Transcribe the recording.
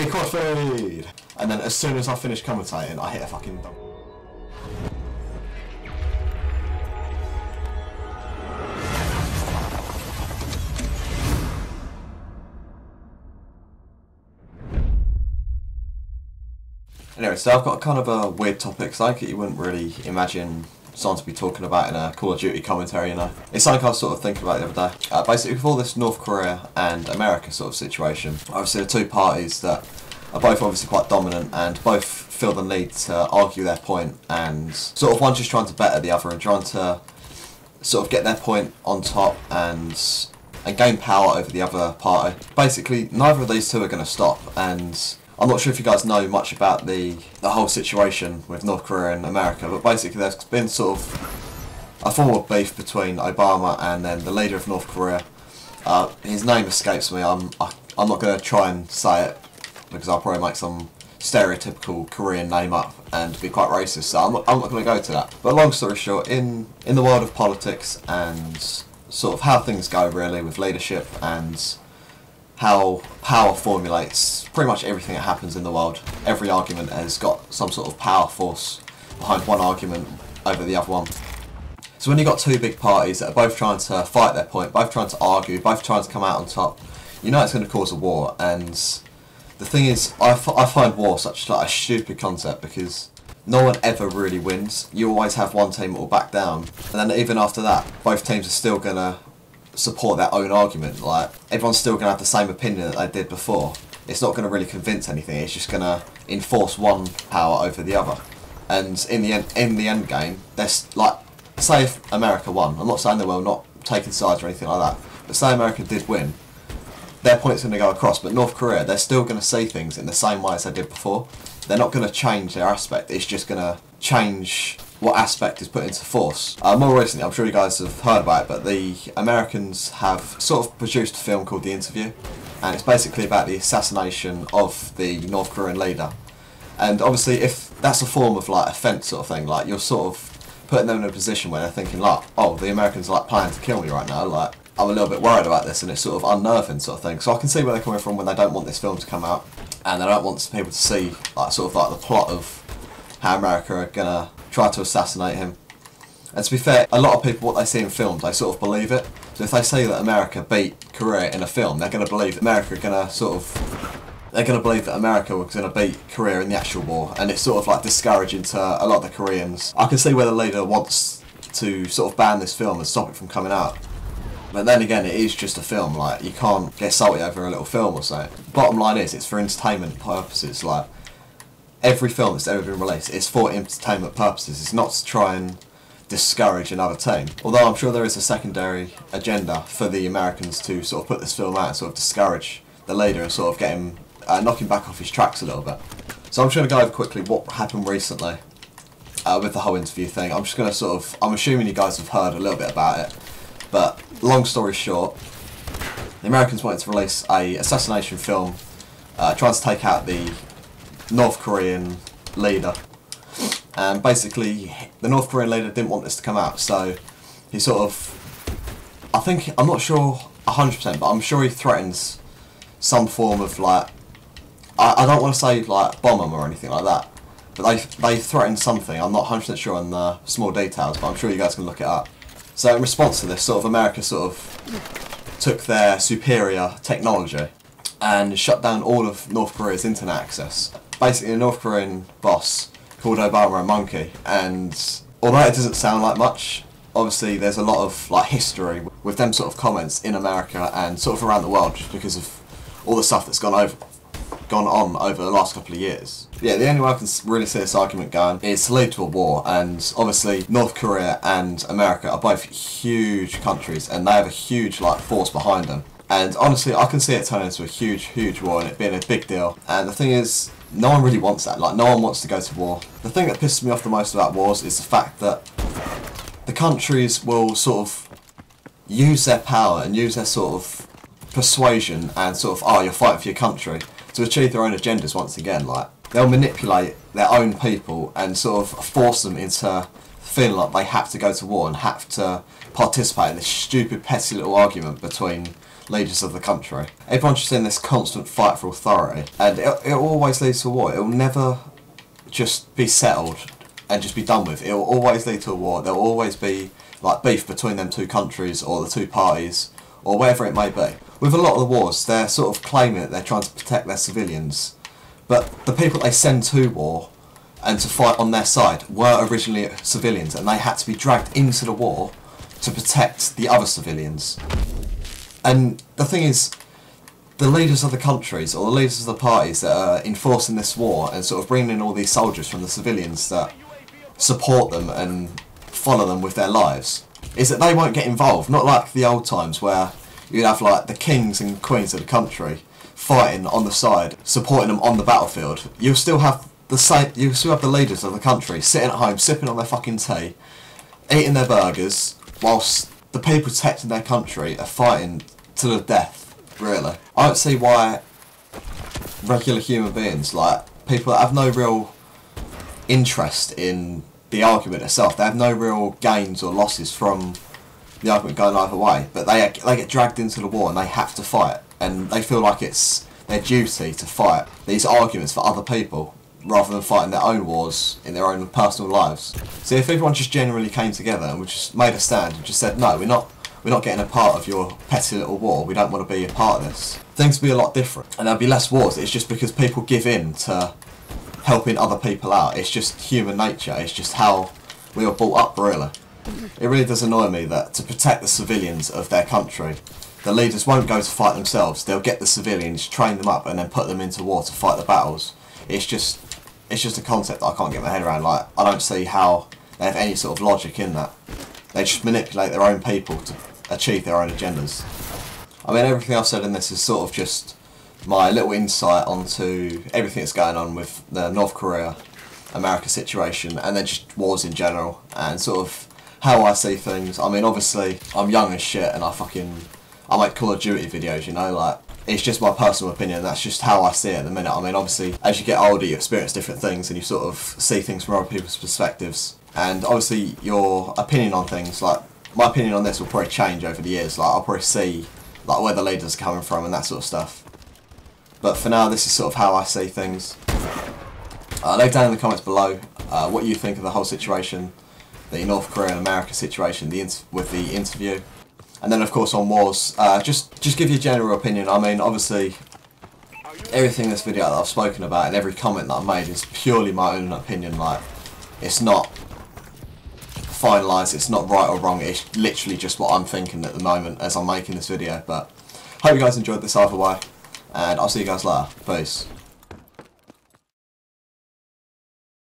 Hey, crossfade! And then as soon as I finish commentating, I hit a fucking dunk. Anyway, so I've got kind of a weird topic, something you wouldn't really imagine someone to be talking about in a Call of Duty commentary, you know. It's something I was sort of thinking about the other day. Basically, with all this North Korea and America sort of situation, obviously the two parties that are both obviously quite dominant and both feel the need to argue their point, and sort of one just trying to better the other and trying to sort of get their point on top and gain power over the other party. Basically, neither of these two are going to stop, and I'm not sure if you guys know much about the whole situation with North Korea and America, but basically there's been sort of a form of beef between Obama and then the leader of North Korea. His name escapes me. I'm not going to try and say it because I'll probably make some stereotypical Korean name up and be quite racist, so I'm not going to go to that. But long story short, in the world of politics and sort of how things go really with leadership and how power formulates pretty much everything that happens in the world. Every argument has got some sort of power force behind one argument over the other one. So when you've got two big parties that are both trying to fight their point, both trying to argue, both trying to come out on top, you know it's going to cause a war. And the thing is, I find war such like a stupid concept because no one ever really wins. You always have one team that will back down, and then even after that, both teams are still going to support their own argument. Like, everyone's still going to have the same opinion that they did before. It's not going to really convince anything, it's just going to enforce one power over the other. And in the end game, there's like, say if America won, I'm not saying they will, not taking sides or anything like that, but say America did win, their point's going to go across, but North Korea, they're still going to see things in the same way as they did before. They're not going to change their aspect, it's just going to change what aspect is put into force. More recently, I'm sure you guys have heard about it, but the Americans have sort of produced a film called The Interview, and it's basically about the assassination of the North Korean leader. And obviously, if that's a form of like offence sort of thing, like you're sort of putting them in a position where they're thinking like, oh, the Americans are like planning to kill me right now, like I'm a little bit worried about this, and it's sort of unnerving sort of thing. So I can see where they're coming from when they don't want this film to come out, and they don't want people to see like sort of like the plot of how America are gonna try to assassinate him. And to be fair, a lot of people, what they see in films, they sort of believe it. So if they say that America beat Korea in a film, they're going to believe that America are going to sort of, they're going to believe that America was going to beat Korea in the actual war, and it's sort of like discouraging to a lot of the Koreans. I can see where the leader wants to sort of ban this film and stop it from coming out. But then again, it is just a film, like, you can't get salty over a little film or something. Bottom line is, it's for entertainment purposes. Like, every film that's ever been released is for entertainment purposes. It's not to try and discourage another team. Although I'm sure there is a secondary agenda for the Americans to sort of put this film out and sort of discourage the leader and sort of get him, knock him back off his tracks a little bit. So I'm just going to go over quickly what happened recently with the whole interview thing. I'm just going to sort of, I'm assuming you guys have heard a little bit about it, but long story short, the Americans wanted to release a assassination film trying to take out the North Korean leader, and basically the North Korean leader didn't want this to come out, so he sort of, I'm not sure 100%, but I'm sure he threatens some form of like, I don't want to say like bomb him or anything like that, but they threatened something. I'm not 100% sure on the small details, but I'm sure you guys can look it up. So in response to this, sort of America sort of took their superior technology and shut down all of North Korea's internet access. Basically, a North Korean boss called Obama a monkey, and although it doesn't sound like much, obviously there's a lot of like history with them sort of comments in America and sort of around the world just because of all the stuff that's gone on over the last couple of years. Yeah, the only way I can really see this argument going is to lead to a war, and obviously North Korea and America are both huge countries and they have a huge like force behind them. And honestly, I can see it turning into a huge war and it being a big deal. And the thing is, no one really wants that. Like, no one wants to go to war. The thing that pisses me off the most about wars is the fact that the countries will sort of use their power and use their sort of persuasion and sort of, oh, you're fighting for your country, to achieve their own agendas once again. Like, they'll manipulate their own people and sort of force them into feeling like they have to go to war and have to participate in this stupid petty little argument between leaders of the country. Everyone's just in this constant fight for authority, and it always leads to a war. It will never just be settled and just be done with. It will always lead to a war. There will always be like beef between them two countries or the two parties or whatever it may be. With a lot of the wars, they're sort of claiming that they're trying to protect their civilians, but the people they send to war and to fight on their side were originally civilians, and they had to be dragged into the war to protect the other civilians. And the thing is, the leaders of the countries or the leaders of the parties that are enforcing this war and sort of bringing in all these soldiers from the civilians that support them and follow them with their lives, is that they won't get involved. Not like the old times where you'd have like the kings and queens of the country fighting on the side, supporting them on the battlefield. You'll still have the leaders of the country sitting at home, sipping on their fucking tea, eating their burgers, whilst the people protecting their country are fighting to the death, really. I don't see why regular human beings, like people that have no real interest in the argument itself, they have no real gains or losses from the argument going either way, but they get dragged into the war and they have to fight, and they feel like it's their duty to fight these arguments for other people rather than fighting their own wars in their own personal lives. See, if everyone just genuinely came together and we just made a stand and just said, no, we're not getting a part of your petty little war, we don't want to be a part of this, things would be a lot different and there'd be less wars. It's just because people give in to helping other people out. It's just human nature, it's just how we were brought up, really. It really does annoy me that to protect the civilians of their country, the leaders won't go to fight themselves. They'll get the civilians, train them up and then put them into war to fight the battles. It's just a concept that I can't get my head around. Like, I don't see how they have any sort of logic in that. They just manipulate their own people to achieve their own agendas. I mean, everything I've said in this is sort of just my little insight onto everything that's going on with the North Korea, America situation, and then just wars in general, and sort of how I see things. I mean, obviously, I'm young as shit, and I make Call of Duty videos, you know, like, it's just my personal opinion, that's just how I see it at the minute. I mean, obviously, as you get older, you experience different things, and you sort of see things from other people's perspectives, and obviously, your opinion on things, like, my opinion on this will probably change over the years. Like, I'll probably see, like, where the leaders are coming from and that sort of stuff. But for now, this is sort of how I see things. Leave down in the comments below what you think of the whole situation, the North Korea and America situation, with the interview. And then, of course, on wars, just give your general opinion. I mean, obviously, everything in this video that I've spoken about and every comment that I've made is purely my own opinion. Like, it's not finalised, it's not right or wrong, it's literally just what I'm thinking at the moment as I'm making this video. But hope you guys enjoyed this either way, and I'll see you guys later. Peace.